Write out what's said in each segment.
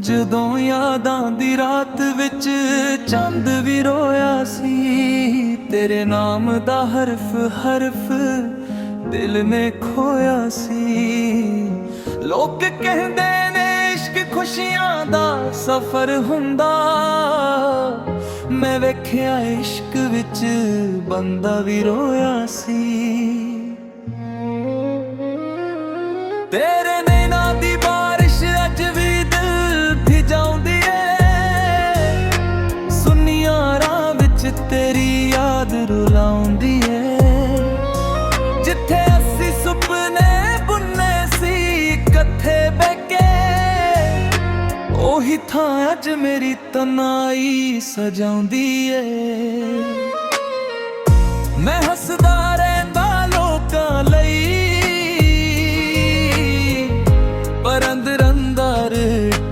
ਜਦੋਂ ਯਾਦਾਂ ਦੀ ਰਾਤ ਵਿੱਚ ਚੰਦ ਵੀ ਰੋਇਆ ਸੀ, ਤੇਰੇ ਨਾਮ ਦਾ ਹਰਫ ਹਰਫ ਦਿਲ ਨੇ ਖੋਇਆ ਸੀ। ਲੋਕ ਕਹਿੰਦੇ ਨੇ ਇਸ਼ਕ ਖੁਸ਼ੀਆਂ ਦਾ ਸਫ਼ਰ ਹੁੰਦਾ, ਮੈਂ ਵੇਖਿਆ ਇਸ਼ਕ ਵਿੱਚ ਬੰਦਾ ਵੀ ਰੋਇਆ ਸੀ। ਤੇਰੇ ਨੈਣਾਂ ਦੀ ਬਾਰਿਸ਼ ਅੱਜ ਵੀ ਦਿਲ ਭਿਜਾਉਂਦੀ ਏ, ਸੁੰਨੀਆਂ ਰਾਹ ਵਿੱਚ ਤੇਰੀ ਯਾਦ ਰੁਲਾਉਂਦੀ ਏ। ਜਿੱਥੇ ਅਸੀਂ ਸੁਪਨੇ ਬੁੰਨੇ ਸੀ ਇਕੱਠੇ ਬਹਿ ਕੇ, ਉਹੀ ਥਾਂ ਅੱਜ ਮੇਰੀ ਤਨਾਈ ਸਜਾਉਂਦੀ ਏ। ਮੈਂ ਹੱਸਦਾ ਰਹਿੰਦਾ ਲੋਕਾਂ ਲਈ, ਪਰ ਅੰਦਰ ਅੰਦਰ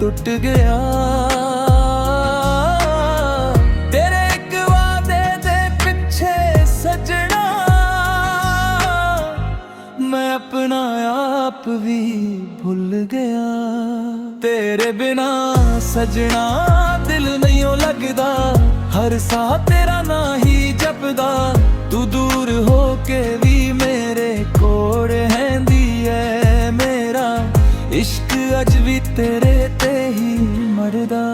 ਟੁੱਟ ਗਿਆ। ਤੇਰੇ ਇੱਕ ਵਾਅਦੇ ਦੇ ਪਿੱਛੇ ਸਜਣਾ, ਮੈਂ ਆਪਣਾ ਆਪ ਵੀ ਭੁੱਲ ਗਿਆ। ਤੇਰੇ ਬਿਨਾ ਸਜਣਾ ਦਿਲ ਨਹੀਂ ਓ ਲੱਗਦਾ, ਹਰ ਸਾਹ ਤੇਰਾ ਨਾਂ ਹੀ ਜਪਦਾ। ਤੂੰ ਦੂਰ ਹੋ ਕੇ ਵੀ ਮੇਰੇ ਕੋਲ ਰਹਿੰਦੀ ਐ, ਮੇਰਾ ਇਸ਼ਕ ਅੱਜ ਵੀ ਤੇਰੇ ਤੇ ਹੀ ਮਰਦਾ।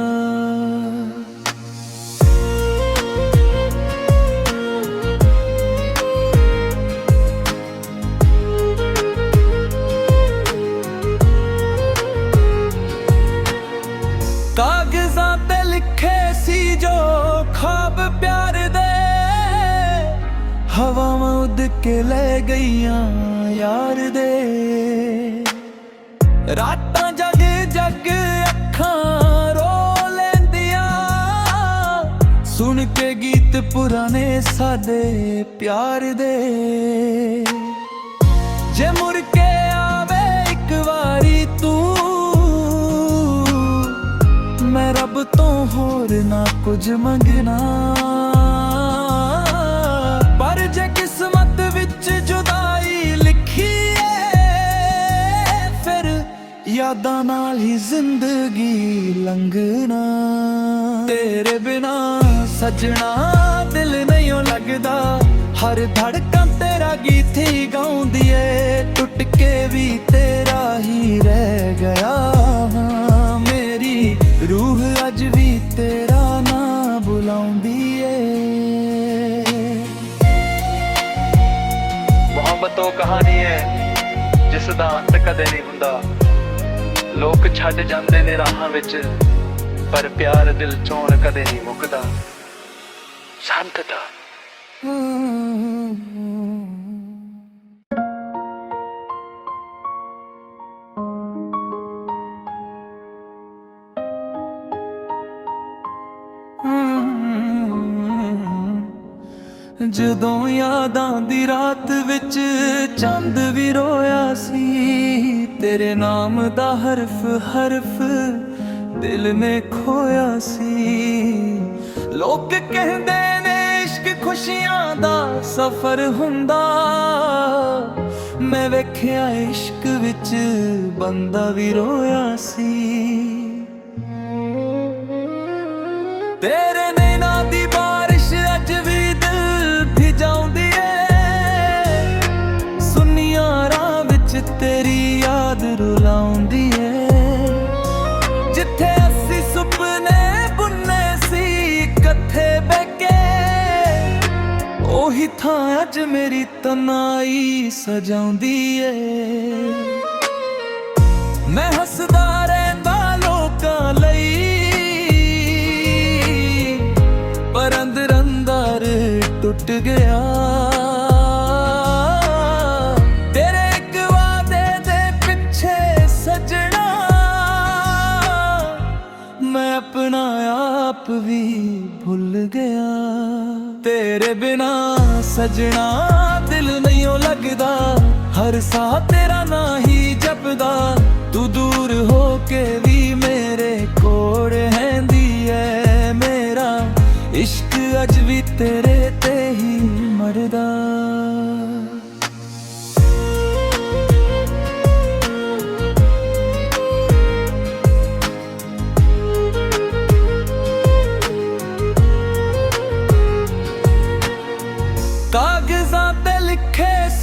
ਕਾਗਜ਼ਾਂ ਤੇ ਲਿਖੇ ਸੀ ਜੋ ਖ਼ਾਬ ਪਿਆਰ ਦੇ, ਹਵਾਵਾਂ ਉੱਡ ਕੇ ਲੈ ਗਈਆਂ ਯਾਰ ਦੇ। ਰਾਤਾਂ ਜਗ ਜਗ ਅੱਖਾਂ ਰੋ ਲੈਂਦੀਆਂ, ਸੁਣ ਕੇ ਗੀਤ ਪੁਰਾਣੇ ਸਾਡੇ ਪਿਆਰ ਦੇ। ਜੇ ਮੁੜ ਕੇ ਆਵੇ ਇੱਕ ਵਾਰੀ ਤੂੰ, ਮੈਂ ਰੱਬ ਤੋਂ ਹੋਰ ਨਾ ਕੁਝ ਮੰਗਣਾ। ਪਰ ਜੇ ਕਿਸਮਤ ਵਿੱਚ ਜੁਦਾਈ ਲਿਖੀ ਏ, ਫਿਰ ਯਾਦਾਂ ਨਾਲ ਹੀ ਜ਼ਿੰਦਗੀ ਲੰਘਣਾ। ਤੇਰੇ ਬਿਨਾ ਸਜਣਾ ਦਿਲ ਨਹੀਂ ਓ ਲੱਗਦਾ, ਹਰ ਧੜਕਣ ਤੇਰਾ ਗੀਤ ਹੀ ਗਾਉਂਦੀ ਏ। ਟੁੱਟ ਕੇ ਵੀ ਤੇਰਾ ਹੀ ਰਹਿ ਗਿਆ, ਮੇਰੀ रूह आज भी तेरा ना बुलाउंदी है। मोहब्बत तो कहानी है जिस दा अंत कदे नहीं हुंदा, लोग छड्ड जांदे ने राहां विच, पर प्यार दिल चों कदे नहीं मुकदा। शांतता ਜਦੋਂ ਯਾਦਾਂ ਦੀ ਰਾਤ ਵਿੱਚ ਚੰਦ ਵੀ ਰੋਇਆ ਸੀ, ਤੇਰੇ ਨਾਮ ਦਾ ਹਰਫ ਹਰਫ ਦਿਲ ਨੇ ਖੋਇਆ ਸੀ। ਲੋਕ ਕਹਿੰਦੇ ਨੇ ਇਸ਼ਕ ਖੁਸ਼ੀਆਂ ਦਾ ਸਫ਼ਰ ਹੁੰਦਾ, ਮੈਂ ਵੇਖਿਆ ਇਸ਼ਕ ਵਿੱਚ ਬੰਦਾ ਵੀ ਰੋਇਆ ਸੀ। ਤੇਰੇ ਨੈਣਾਂ ਦੀ ਬਾਰਿਸ਼ ਅੱਜ ਵੀ ਭਿਜਾਉਂਦੀ ਏ, ਸੁੰਨੀਆਂ ਰਾਹ ਵਿੱਚ ਤੇਰੀ ਯਾਦ ਰੁਲਾਉਂਦੀ ਏ। ਜਿੱਥੇ ਅਸੀਂ ਸੁਪਨੇ ਬੁੰਨੇ ਸੀ ਇਕੱਠੇ ਬਹਿ ਕੇ, ਉਹੀ ਥਾਂ ਅੱਜ ਮੇਰੀ ਤਨਾਈ ਸਜਾਉਂਦੀ ਏ। ਮੈਂ ਹੱਸਦਾ ਰਹਿੰਦਾ ਲੋਕਾਂ ਲਈ, ਪਰ ਅੰਦਰ ਅੰਦਰ ਟੁੱਟ ਗਿਆ। ਤੇਰੇ ਇੱਕ ਵਾਅਦੇ ਦੇ ਪਿੱਛੇ ਸਜਣਾ, ਮੈਂ ਆਪਣਾ ਆਪ ਵੀ ਭੁੱਲ ਗਿਆ। ਤੇਰੇ ਬਿਨਾ ਸਜਣਾ ਦਿਲ ਨਹੀਂ ਓ ਲੱਗਦਾ, ਹਰ ਸਾਹ ਤੇਰਾ ਨਾਂ ਹੀ ਜਪਦਾ। ਤੂੰ ਦੂਰ ਹੋ ਕੇ ਵੀ ਮੇਰੇ ਕੋਲ ਰਹਿੰਦੀ ਐ, ਮੇਰਾ इश्क अज भी तेरे ते ही मरदा।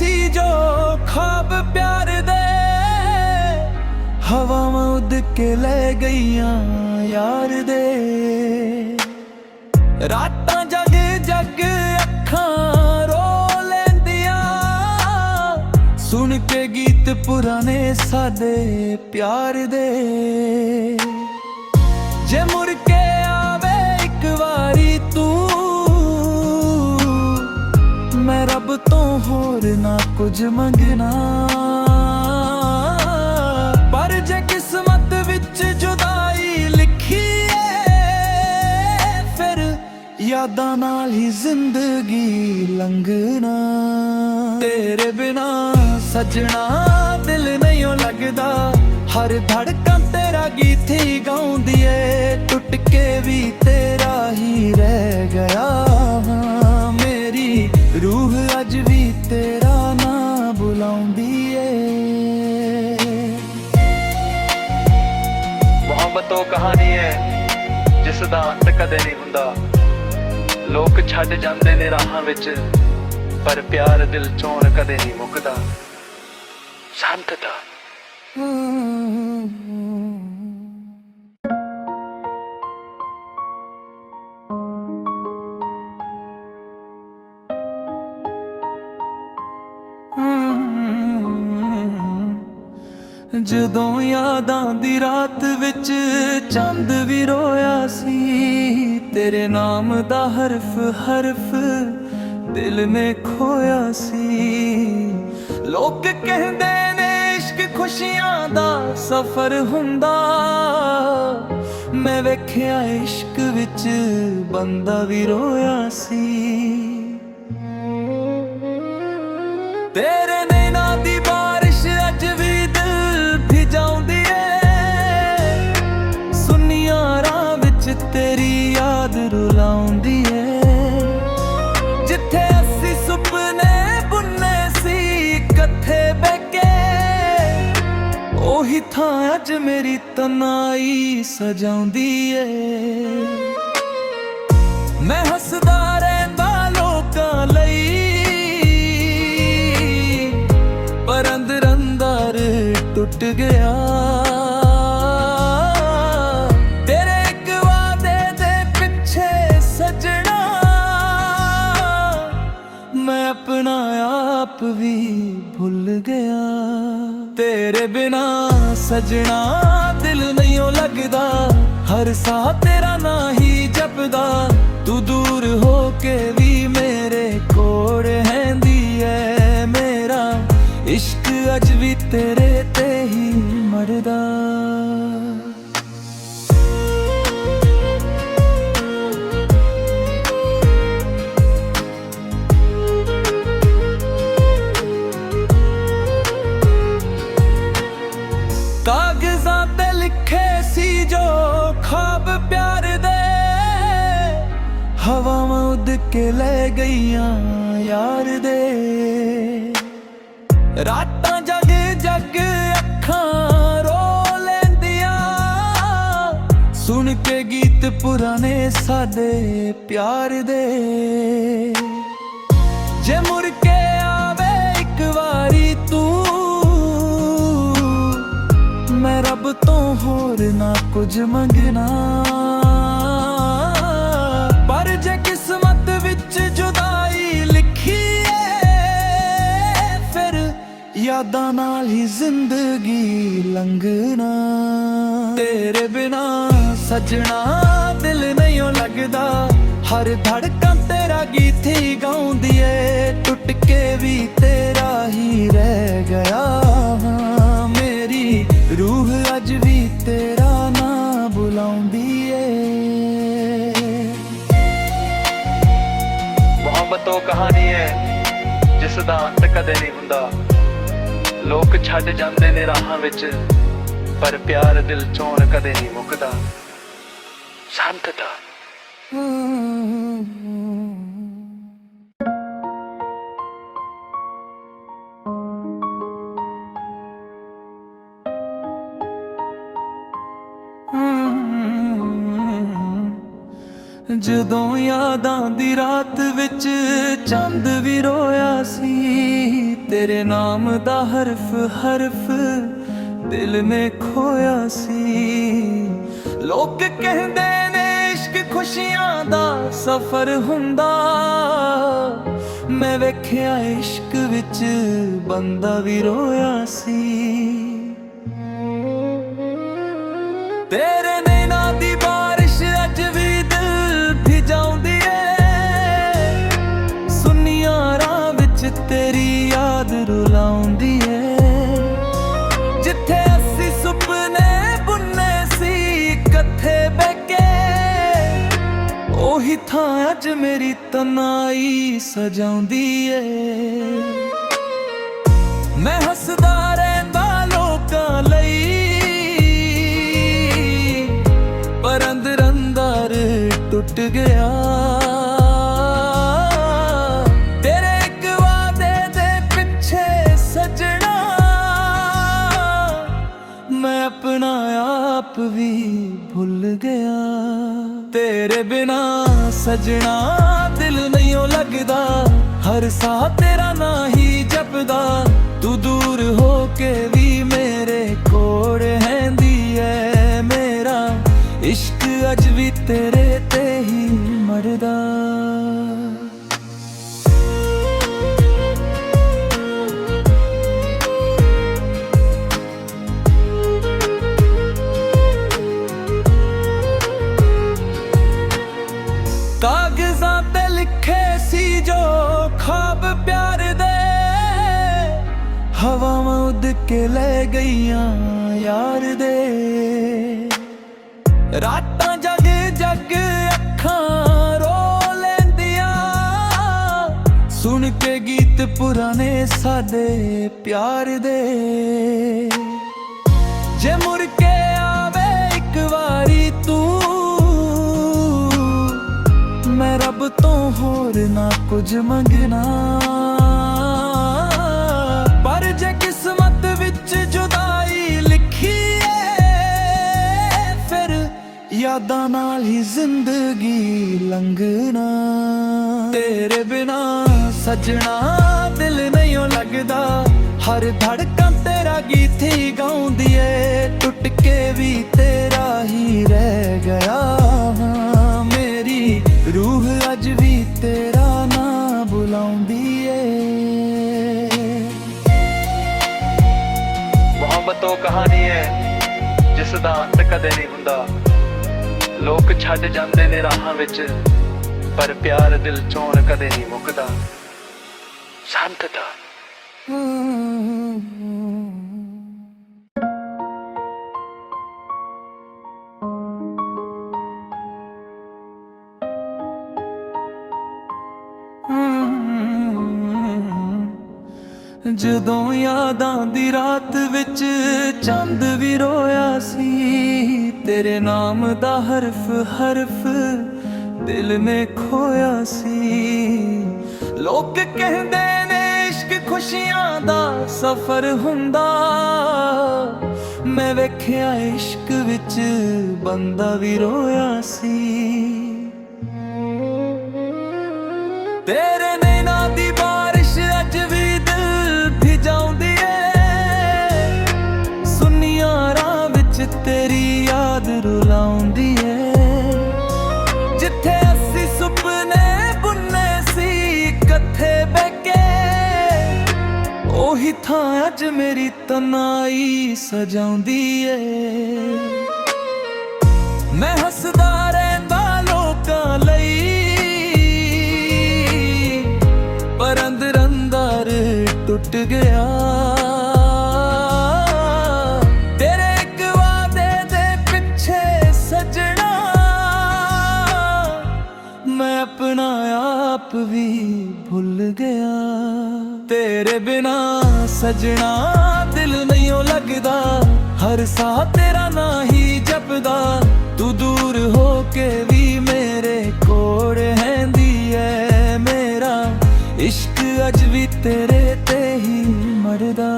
ਸੀ ਜੋ ਖਾਬ ਪਿਆਰ ਦੇ ਹਵਾਵਾਂ ਉੱਡ ਕੇ ਲੈ ਗਈਆਂ ਯਾਰ ਦੇ ਰਾਤਾਂ ਜਗ ਜਗ ਅੱਖਾਂ ਰੋ ਲੈਂਦੀਆਂ ਸੁਣ ਕੇ ਗੀਤ ਪੁਰਾਣੇ ਸਾਡੇ ਪਿਆਰ ਦੇ ਜੇ ਮੁੜ ਕੇ ਆਵੇ ਇੱਕ ਵਾਰੀ ਤੂੰ ਮੈਂ ਰੱਬ ਤੋਂ ਹੋਰ ਨਾ ਕੁਝ ਮੰਗਣਾ ਪਰ ਜੇ ਕਿਸਮਤ ਵਿੱਚ ਜੁਦਾਈ ਲਿਖੀ ਏ ਫਿਰ ਯਾਦਾਂ ਨਾਲ ਹੀ ਜ਼ਿੰਦਗੀ ਲੰਘਣਾ ਤੇਰੇ ਬਿਨਾ ਸਜਣਾ ਦਿਲ ਨਹੀਂ ਓ ਲੱਗਦਾ ਹਰ ਧੜਕਨ ਤੇਰਾ ਗੀਤ ਹੀ ਗਾਉਂਦੀ ਏ ਟੁੱਟ ਕੇ ਵੀ ਤੇਰਾ ਹੀ ਰਹਿ ਗਿਆ ਮੇਰੀ ਰੂਹ ਅੱਜ ਵੀ ਤੇਰਾ ਨਾਂ ਬੁਲਾਉਂਦੀ ਏ ਮੁਹੱਬਤ ਉਹ ਕਹਾਣੀ ਹੈ ਜਿਸ ਦਾ ਅੰਤ ਕਦੇ ਨਹੀਂ ਹੁੰਦਾ ਲੋਕ ਛੱਡ ਜਾਂਦੇ ਨੇ ਰਾਹਾਂ ਵਿੱਚ ਪਰ ਪਿਆਰ ਦਿਲ ਚੋਂ ਕਦੇ ਨਹੀਂ ਮੁੱਕਦਾ ਸੰਤ ਦਾ ਜਦੋਂ ਯਾਦਾਂ ਦੀ ਰਾਤ ਵਿੱਚ ਚੰਦ ਵੀ ਰੋਇਆ ਸੀ ਤੇਰੇ ਨਾਮ ਦਾ ਹਰਫ ਹਰਫ ਦਿਲ ਨੇ ਖੋਇਆ ਸੀ ਲੋਕ ਕਹਿੰਦੇ ਨੇ ਇਸ਼ਕ ਖੁਸ਼ੀਆਂ ਦਾ ਸਫ਼ਰ ਹੁੰਦਾ ਮੈਂ ਵੇਖਿਆ ਇਸ਼ਕ ਵਿੱਚ ਬੰਦਾ ਵੀ ਰੋਇਆ ਸੀ ਤੇਰੇ ਨੈਣਾਂ ਦੀ ਬਾਰਿਸ਼ ਅੱਜ ਵੀ ਦਿਲ ਭਿਜਾਉਂਦੀ ਏ ਸੁੰਨੀਆਂ ਰਾਹ ਵਿੱਚ ਤੇਰੀ ਯਾਦ ਰੁਲਾਉਂਦੀ ਏ ਜਿੱਥੇ ਅਸੀਂ ਸੁਪਨੇ ਬੁੰਨੇ ਸੀ ਇਕੱਠੇ ਬਹਿ ਕੇ ਉਹੀ ਥਾਂ ਅੱਜ ਮੇਰੀ ਤਨਾਈ ਸਜਾਉਂਦੀ ਏ ਮੈਂ ਹੱਸਦਾ ਰਹਿੰਦਾ ਲੋਕਾਂ ਲਈ ਪਰ ਅੰਦਰ ਅੰਦਰ ਟੁੱਟ ਗਿਆ ਤੇਰੇ ਇੱਕ ਵਾਅਦੇ ਦੇ ਪਿੱਛੇ ਸਜਣਾ ਮੈਂ ਆਪਣਾ ਆਪ ਵੀ ਭੁੱਲ ਗਿਆ ਤੇਰੇ ਬਿਨਾ ਸਜਣਾ ਦਿਲ ਨਹੀਂ ਓ ਲੱਗਦਾ ਹਰ ਸਾਹ ਤੇਰਾ ਨਾਂ ਹੀ ਜਪਦਾ ਤੂੰ ਦੂਰ ਹੋ ਕੇ ਵੀ ਮੇਰੇ ਕੋਲ ਰਹਿੰਦੀ ਐ ਮੇਰਾ ਇਸ਼ਕ ਅੱਜ ਵੀ ਤੇਰੇ ਤੇ ਹੀ ਮਰਦਾ ਕਾਗਜ਼ਾਂ ਤੇ ਲਿਖੇ ਸੀ ਜੋ ਖਾਬ ਪਿਆਰ ਦੇ ਹਵਾਵਾਂ ਉੱਡ ਕੇ ਲੈ ਗਈਆਂ ਯਾਰ ਦੇ ਰਾਤਾਂ ਜਗ ਜਗ ਅੱਖਾਂ ਰੋ ਲੈਂਦੀਆਂ ਸੁਣ ਕੇ ਗੀਤ ਪੁਰਾਣੇ ਸਾਡੇ ਪਿਆਰ ਦੇ ਜੇ ਮੁੜ ਕੇ ਆਵੇ ਇੱਕ ਵਾਰੀ ਤੂੰ ਮੈਂ ਰੱਬ ਤੋਂ ਹੋਰ ਨਾ ਕੁਝ ਮੰਗਣਾ ਪਰ ਜੇ ਕਿਸਮਤ ਵਿੱਚ ਜੁਦਾਈ ਲਿਖੀ ਯਾਦਾਂ ਨਾਲ ਹੀ ਜ਼ਿੰਦਗੀ ਲੰਘਣਾ ਤੇਰੇ ਬਿਨਾ ਸਜਣਾ ਦਿਲ ਨਹੀਂ ਓ ਲੱਗਦਾ ਹਰ ਧੜਕਨ ਤੇਰਾ ਗੀਤ ਹੀ ਗਾਉਂਦੀ ਏ ਟੁੱਟ ਕੇ ਵੀ ਤੇਰਾ ਹੀ ਰਹਿ ਗਿਆ ਮੇਰੀ ਰੂਹ ਅੱਜ ਵੀ ਤੇਰਾ ਨਾਂ ਬੁਲਾਉਂਦੀ ਏ ਮੁਹੱਬਤ ਉਹ ਕਹਾਣੀ ਹੈ ਜਿਸ ਦਾ ਅੰਤ ਕਦੇ ਨਹੀਂ ਹੁੰਦਾ ਲੋਕ ਛੱਡ ਜਾਂਦੇ ਨੇ ਰਾਹਾਂ ਵਿੱਚ ਪਰ ਪਿਆਰ ਦਿਲ ਚੋਂ ਕਦੇ ਨਹੀਂ ਮੁੱਕਦਾ ਸੰਤ ਦਾ ਜਦੋਂ ਯਾਦਾਂ ਦੀ ਰਾਤ ਵਿੱਚ ਚੰਦ ਵੀ ਰੋਇਆ ਸੀ, ਤੇਰੇ ਨਾਮ ਦਾ ਹਰਫ ਹਰਫ ਦਿਲ ਨੇ ਖੋਇਆ ਸੀ। ਲੋਕ ਕਹਿੰਦੇ ਨੇ ਇਸ਼ਕ ਖੁਸ਼ੀਆਂ ਦਾ ਸਫ਼ਰ ਹੁੰਦਾ, ਮੈਂ ਵੇਖਿਆ ਇਸ਼ਕ ਵਿੱਚ ਬੰਦਾ ਵੀ ਰੋਇਆ ਸੀ। ਤੇਰੇ ਨੈਣਾਂ ਦੀ ਬਾਰਿਸ਼ ਅੱਜ ਵੀ ਦਿਲ ਭਿਜਾਉਂਦੀ ਏ, ਸੁੰਨੀਆਂ ਰਾਹ ਵਿੱਚ ਤੇਰੀ ਯਾਦ ਰੁਲਾਉਂਦੀ ਏ। ਜਿੱਥੇ ਅਸੀਂ ਸੁਪਨੇ ਬੁੰਨੇ ਸੀ ਇਕੱਠੇ ਬਹਿ ਕੇ, ਉਹੀ ਥਾਂ ਅੱਜ ਮੇਰੀ ਤਨਾਈ ਸਜਾਉਂਦੀ ਏ। ਮੈਂ ਹੱਸਦਾ ਰਹਿੰਦਾ ਲੋਕਾਂ ਲਈ, ਪਰ ਅੰਦਰ ਅੰਦਰ ਟੁੱਟ ਗਿਆ। ਤੇਰੇ ਇੱਕ ਵਾਅਦੇ ਦੇ ਪਿੱਛੇ ਸਜਣਾ, ਮੈਂ ਆਪਣਾ ਆਪ ਵੀ ਭੁੱਲ ਗਿਆ। ਤੇਰੇ ਬਿਨਾ ਸਜਣਾ ਦਿਲ ਨਹੀਂ ਓ ਲੱਗਦਾ, ਹਰ ਸਾਹ ਤੇਰਾ ਨਾਂ ਹੀ ਜਪਦਾ। ਤੂੰ ਦੂਰ ਹੋ ਕੇ ਵੀ ਮੇਰੇ ਕੋਲ ਰਹਿੰਦੀ ਐ, ਮੇਰਾ ਇਸ਼ਕ ਅੱਜ ਵੀ ਤੇਰੇ ਤੇ ਹੀ ਮਰਦਾ। ਕਾਗਜ਼ਾਂ ਤੇ ਲਿਖੇ ਸੀ ਜੋ ਖਾਬ ਪਿਆਰ ਦੇ, ਹਵਾਵਾਂ ਉੱਡ ਕੇ ਲੈ ਗਈਆਂ ਯਾਰ ਦੇ। ਰਾਤਾਂ ਜਗ ਜਗ ਅੱਖਾਂ ਰੋ ਲੈਂਦੀਆਂ, ਸੁਣ ਕੇ ਗੀਤ ਪੁਰਾਣੇ ਸਾਡੇ ਪਿਆਰ ਦੇ। ਜੇ ਮੁੜ ਕੇ ਆਵੇ ਇੱਕ ਵਾਰੀ ਤੂੰ, ਮੈਂ ਰੱਬ ਤੋਂ ਹੋਰ ਨਾ ਕੁਝ ਮੰਗਣਾ। ਪਰ ਜੇ ਕਿਸਮਤ ਵਿੱਚ ਜੁਦਾਈ ਲਿਖੀ ਏ, ਫਿਰ ਯਾਦਾਂ ਨਾਲ ਹੀ ਜ਼ਿੰਦਗੀ ਲੰਘਣਾ। ਤੇਰੇ ਬਿਨਾ ਸਜਣਾ ਦਿਲ ਨਹੀਂ ਓ ਲੱਗਦਾ, ਹਰ ਧੜਕਣ ਤੇਰਾ ਗੀਤ ਹੀ ਗਾਉਂਦੀ ਏ। ਟੁੱਟ ਕੇ ਵੀ ਤੇਰਾ ਹੀ ਰਹਿ ਗਿਆ, ਮੇਰੀ ਰੂਹ ਅੱਜ ਵੀ ਤੇਰਾ ਨਾਂ ਬੁਲਾਉਂਦੀ ਏ। ਮੁਹੱਬਤ ਉਹ ਕਹਾਣੀ ਹੈ ਜਿਸ ਦਾ ਅੰਤ ਕਦੇ ਨਹੀਂ ਹੁੰਦਾ। ਲੋਕ ਛੱਡ ਜਾਂਦੇ ਨੇ ਰਾਹਾਂ ਵਿੱਚ, ਪਰ ਪਿਆਰ ਦਿਲ ਚੋਂ ਕਦੇ ਨਹੀਂ ਮੁੱਕਦਾ। ਸ਼ਾਂਤਤਾ ਜਦੋਂ ਯਾਦਾਂ ਦੀ ਰਾਤ ਵਿੱਚ ਚੰਦ ਵੀ ਰੋਇਆ ਸੀ, ਤੇਰੇ ਨਾਮ ਦਾ ਹਰਫ ਹਰਫ ਦਿਲ ਨੇ ਖੋਇਆ ਸੀ। ਲੋਕ ਕਹਿੰਦੇ ਨੇ ਇਸ਼ਕ ਖੁਸ਼ੀਆਂ ਦਾ ਸਫ਼ਰ ਹੁੰਦਾ, ਮੈਂ ਵੇਖਿਆ ਇਸ਼ਕ ਵਿੱਚ ਬੰਦਾ ਵੀ ਰੋਇਆ ਸੀ। ਤੇਰੇ ਨੈਣਾਂ ਦੀ ਬਾਰਿਸ਼ ਅੱਜ ਵੀ ਦਿਲ ਭਿਜਾਉਂਦੀ ਏ, ਸੁੰਨੀਆਂ ਰਾਹ ਵਿੱਚ ਤੇਰੀ ਯਾਦ ਰੁਲਾਉਂਦੀ ਏ। ਜਿੱਥੇ ਅਸੀਂ ਸੁਪਨੇ ਬੁੰਨੇ ਸੀ ਇਕੱਠੇ ਬਹਿ ਕੇ, ਉਹੀ ਥਾਂ ਅੱਜ ਮੇਰੀ ਤਨਾਈ ਸਜਾਉਂਦੀ ਏ। ਮੈਂ ਹੱਸਦਾ ਰਹਿੰਦਾ ਲੋਕਾਂ ਲਈ, ਪਰ ਅੰਦਰ ਅੰਦਰ ਟੁੱਟ ਗਿਆ। ਤੇਰੇ ਇੱਕ ਵਾਅਦੇ ਦੇ ਪਿੱਛੇ ਸਜਣਾ, ਮੈਂ ਆਪਣਾ ਆਪ ਵੀ ਭੁੱਲ ਗਿਆ। ਤੇਰੇ ਬਿਨਾ ਸਜਣਾ ਦਿਲ ਨਹੀਂ ਓ ਲੱਗਦਾ, ਹਰ ਸਾਹ ਤੇਰਾ ਨਾਂ ਹੀ ਜਪਦਾ। ਤੂੰ ਦੂਰ ਹੋ ਕੇ ਵੀ ਮੇਰੇ ਕੋਲ ਰਹਿੰਦੀ ਐ, ਮੇਰਾ ਇਸ਼ਕ ਅੱਜ ਵੀ ਤੇਰੇ ਤੇ ਹੀ ਮਰਦਾ।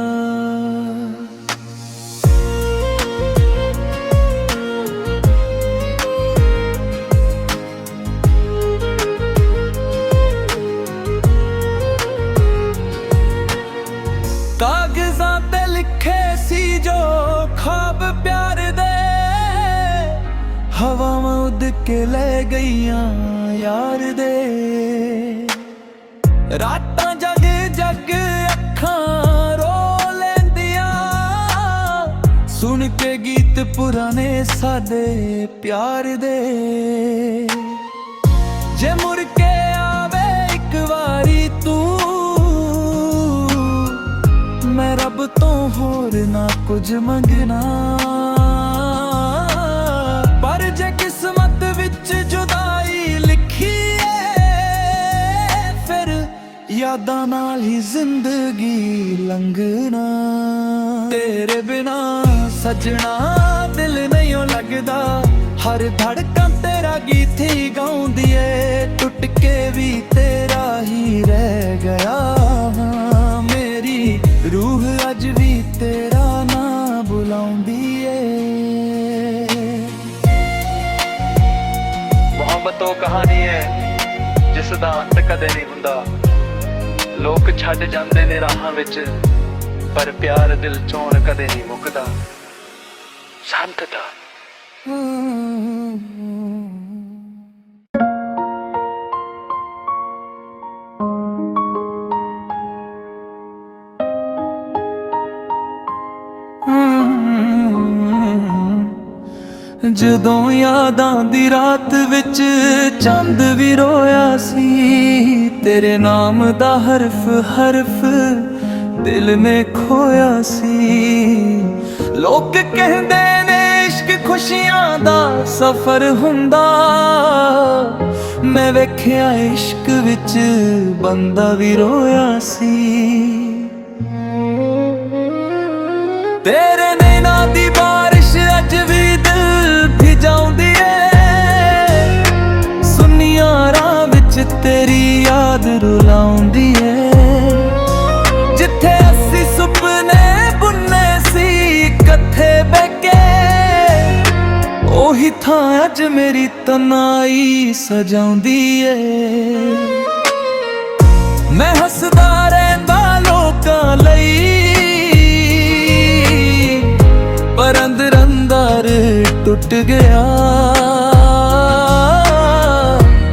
ख्वाब प्यार दे हवावां उड़ के ले गईयां यार दे। रातां जग जग अखां रो लैंदियां सुन के गीत पुराने साडे प्यार दे। जे मुड़ के आवे एक वारी तू मैं रब तो होर ना कुछ मंगना। पर जे किस्मत विच जुदाई लिखी है फिर यादां नाल ही जिंदगी लंघना। तेरे बिना सजना दिल नहीं लगदा हर धड़कन तेरा गीत ही गाउंदी है। टुट के भी तेरा ही रह गया मेरी रूह अज भी तेरा ना बुलाउंदी है। ਮੁਹੱਬਤ ਉਹ ਕਹਾਣੀ ਹੈ ਜਿਸ ਦਾ ਅੰਤ ਕਦੇ ਨਹੀਂ ਹੁੰਦਾ। ਲੋਕ ਛੱਡ ਜਾਂਦੇ ਨੇ ਰਾਹਾਂ ਵਿੱਚ ਪਰ ਪਿਆਰ ਦਿਲ ਚੋਂ ਕਦੇ ਨਹੀਂ ਮੁੱਕਦਾ। ਸੰਤ ਦਾ ਜਦੋਂ ਯਾਦਾਂ ਦੀ ਰਾਤ ਵਿੱਚ ਚੰਦ ਵੀ ਰੋਇਆ ਸੀ ਤੇਰੇ ਨਾਮ ਦਾ ਹਰਫ ਹਰਫ ਦਿਲ ਨੇ ਖੋਇਆ ਸੀ। ਲੋਕ ਕਹਿੰਦੇ ਨੇ ਇਸ਼ਕ ਖੁਸ਼ੀਆਂ ਦਾ ਸਫ਼ਰ ਹੁੰਦਾ ਮੈਂ ਵੇਖਿਆ ਇਸ਼ਕ ਵਿੱਚ ਬੰਦਾ ਵੀ ਰੋਇਆ ਸੀ। ਤੇਰੇ ਨੈਣਾਂ ਦੀ ਬਾਰਿਸ਼ ਅੱਜ ਵੀ ਜਾਉਂਦੀ ਏ ਸੁਨੀਆਂ ਰਾਹ ਵਿੱਚ ਤੇਰੀ ਯਾਦ ਰੁਲਾਉਂਦੀ ਏ। ਜਿੱਥੇ ਅਸੀਂ ਸੁਪਨੇ ਬੁੰਨੇ ਸੀ ਇਕੱਠੇ ਬਹਿ ਕੇ ਉਹੀ ਥਾਂ ਅੱਜ ਮੇਰੀ ਤਨਾਈ ਸਜਾਉਂਦੀ ਏ। ਮੈਂ ਹੱਸਦਾ ਰਹਿੰਦਾ ਲੋਕਾਂ ਲਈ ਪਰ ਅੰਦਰ ਅੰਦਰ ਟੁੱਟ ਗਿਆ।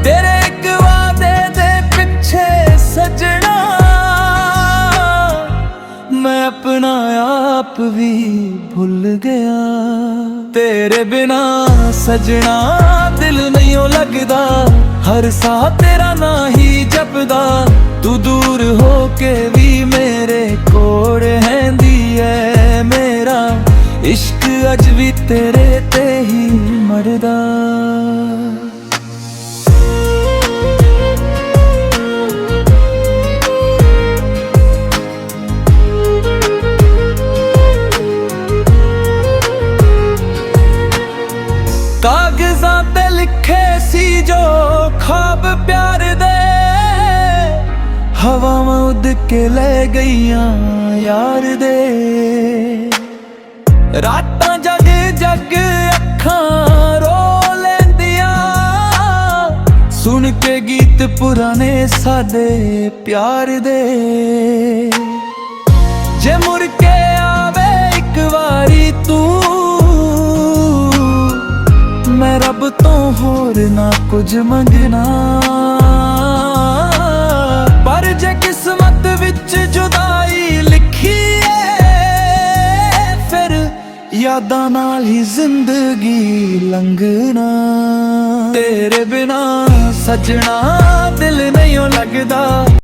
ਤੇਰੇ ਇੱਕ ਵਾਅਦੇ ਦੇ ਪਿੱਛੇ ਸਜਣਾ ਮੈਂ ਆਪਣਾ ਆਪ ਵੀ ਭੁੱਲ ਗਿਆ। ਤੇਰੇ ਬਿਨਾ ਸਜਣਾ ਦਿਲ ਨਹੀਂ ਲੱਗਦਾ ਹਰ ਸਾਹ ਤੇਰਾ ਨਾਂ ਹੀ ਜਪਦਾ। ਤੂੰ ਦੂਰ ਹੋ ਕੇ ਵੀ ਮੇਰੇ ਕੋਲ ਰਹਿੰਦੀ ਐ ਮੇਰਾ इश्क अज भी तेरे ते ही मरदा। कागजां ते लिखे सी जो ख्वाब प्यार दे हवावां उड़ के ले गईयां यार दे। ਰਾਤਾਂ ਜਗ ਜਗ ਅੱਖਾਂ ਰੋ ਲੈਂਦੀਆਂ ਸੁਣ ਕੇ ਗੀਤ ਪੁਰਾਣੇ ਸਾਡੇ ਪਿਆਰ ਦੇ। ਜੇ ਮੁੜ ਕੇ ਆਵੇ ਇੱਕ ਵਾਰੀ ਤੂੰ ਮੈਂ ਰੱਬ ਤੋਂ ਹੋਰ ਨਾ ਕੁਝ ਮੰਗਣਾ। ਪਰ ਜੇ ਕਿਸਮਤ ਵਿੱਚ ਜੁਦਾਈ ਲਿਖੀ यादां नाल ही जिंदगी लंघना। तेरे बिना सजना दिल नहीं लगदा